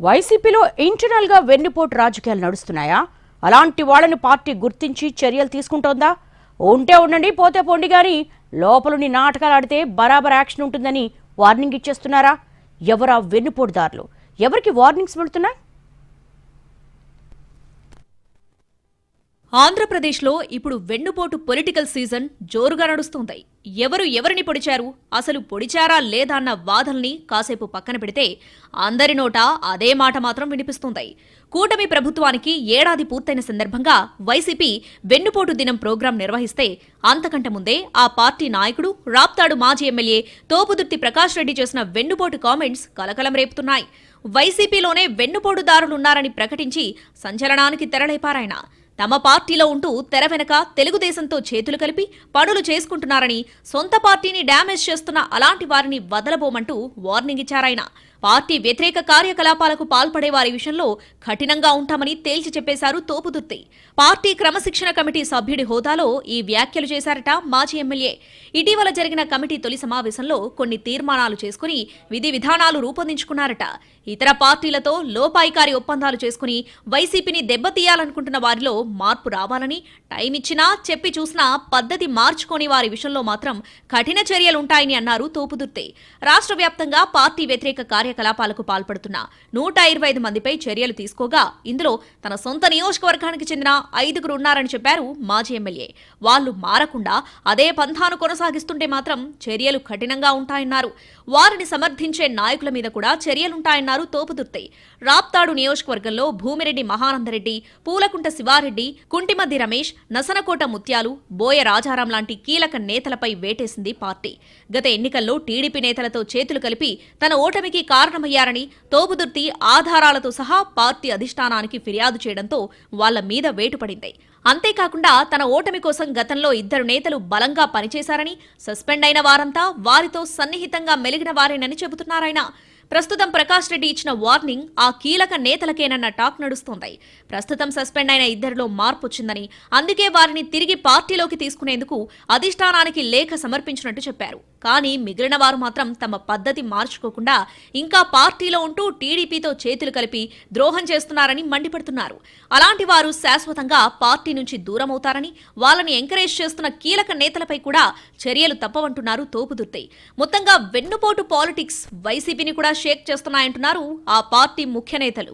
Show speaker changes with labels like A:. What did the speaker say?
A: వైసీపీలో ఇంటర్నల్ గా వెన్నుపోటు రాజకీయాలు నడుస్తున్నాయా? అలాంటి వాళ్ళని పార్టీ గుర్తించి చర్యలు తీసుకుంటోందా? ఉంటే ఉండండి, పోతే పోండి గాని లోపలుని నాటకాలు ఆడితే బరాబర్ యాక్షన్ ఉంటుందని వార్నింగ్ ఇచ్చేస్తున్నారా? ఎవరా వెన్నుపోటుదారులు? ఎవరికి వార్నింగ్స్ వెళ్తున్నాయి?
B: ఆంధ్రప్రదేశ్లో ఇప్పుడు వెన్నుపోటు పొలిటికల్ సీజన్ జోరుగా నడుస్తుంది. ఎవరు ఎవరిని పొడిచారు, అసలు పొడిచారా లేదా అన్న వాదనల్ని కాసేపు పక్కన పెడితే అందరి నోట అదే మాట మాత్రం వినిపిస్తుంది. కూటమి ప్రభుత్వానికి ఏడాది పూర్తయిన సందర్భంగా వైసీపీ వెన్నుపోటు దినం ప్రోగ్రాం నిర్వహిస్తే అంతకంటే ముందే ఆ పార్టీ నాయకుడు రాప్తాడు మాజీ ఎమ్మెల్యే తోపుదుర్తి ప్రకాష్ రెడ్డి చేసిన వెన్నుపోటు కామెంట్స్ కలకలం రేపుతున్నాయి. వైసీపీలోనే వెన్నుపోటుదారులున్నారని ప్రకటించి సంచలనానికి తెరలేపారాయన. తమ పార్టీలో ఉంటూ తెర వెనక తెలుగుదేశంతో చేతులు కలిపి పనులు చేసుకుంటున్నారని, సొంత పార్టీని డ్యామేజ్ చేస్తున్న అలాంటి వారిని వదలబోమంటూ వార్నింగ్ ఇచ్చారాయన. పార్టీ వ్యతిరేక కార్యకలాపాలకు పాల్పడే వారి విషయంలో కఠినంగా ఉంటామని తేల్చి చెప్పేశారు తోపుదుర్తి. పార్టీ క్రమశిక్షణ కమిటీ సభ్యుడి హోదాలో ఈ వ్యాఖ్యలు చేశారట మాజీ ఎమ్మెల్యే. ఇటీవల జరిగిన కమిటీ తొలి సమావేశంలో కొన్ని తీర్మానాలు చేసుకుని విధి విధానాలు రూపొందించుకున్నారట. ఇతర పార్టీలతో లోపాయికారి ఒప్పందాలు చేసుకుని వైసీపీని దెబ్బతీయాలనుకుంటున్న వారిలో మార్పు రావాలని, టైం ఇచ్చినా చెప్పి చూసినా పద్ధతి మార్చుకోని వారి విషయంలో మాత్రం కఠిన చర్యలుంటాయని అన్నారు తోపుదుర్తి. రాష్ట్ర వ్యాప్తంగా పార్టీ వ్యతిరేక కార్యకలాపాలకు పాల్పడుతున్న 125 మందిపై చర్యలు తీసుకోగా ఇందులో తన సొంత నియోజకవర్గానికి చెందిన 5గురు ఉన్నారని చెప్పారు మాజీ ఎమ్మెల్యే. వాళ్లు మారకుండా అదే పంథాను కొనసాగిస్తుంటే మాత్రం చర్యలు కఠినంగా ఉంటాయన్నారు. వారిని సమర్థించే నాయకుల మీద కూడా చర్యలుంటాయన్నారు తోపుదుర్తి. రాప్తాడు నియోజకవర్గంలో భూమిరెడ్డి మహానందరెడ్డి, పూలకుంట శివారెడ్డి, కుంటిమద్ది రమేష్, నసనకోట ముత్యాలు, బోయ రాజారాం లాంటి కీలక నేతలపై వేటేసింది పార్టీ. గత ఎన్నికల్లో టీడీపీ నేతలతో చేతులు కలిపి తన ఓటమికి కారణమయ్యారని తోపుదుర్తి ఆధారాలతో సహా పార్టీ అధిష్టానానికి ఫిర్యాదు చేయడంతో వాళ్ల మీద వేటుపడింది. అంతేకాకుండా తన ఓటమి కోసం గతంలో 2 నేతలు బలంగా పనిచేశారని, సస్పెండ్ అయిన వారంతా వారితో సన్నిహితంగా మెలిగిన వారేనని చెబుతున్నారాయన. ప్రస్తుతం ప్రకాష్ రెడ్డి ఇచ్చిన వార్నింగ్ ఆ కీలక నేతలకేనన్న టాక్ నడుస్తోంది. ప్రస్తుతం సస్పెండ్ అయిన 2లో మార్పు వచ్చిందని, అందుకే వారిని తిరిగి పార్టీలోకి తీసుకునేందుకు అధిష్టానానికి లేఖ సమర్పించినట్టు చెప్పారు. కానీ మిగిలిన వారు మాత్రం తమ పద్ధతి మార్చుకోకుండా ఇంకా పార్టీలో ఉంటూ టీడీపీతో చేతులు కలిపి ద్రోహం చేస్తున్నారని మండిపడుతున్నారు. అలాంటి వారు శాశ్వతంగా పార్టీ నుంచి దూరమవుతారని, వాళ్ళని ఎంకరేజ్ చేస్తున్న కీలక నేతలపై కూడా చర్యలు తప్పవంటున్నారు తోపుదుర్తి. మొత్తంగా వెన్నుపోటు పాలిటిక్స్ వైసీపీని కూడా షేక్ చేస్తున్నాయంటున్నారు ఆ పార్టీ ముఖ్య నేతలు.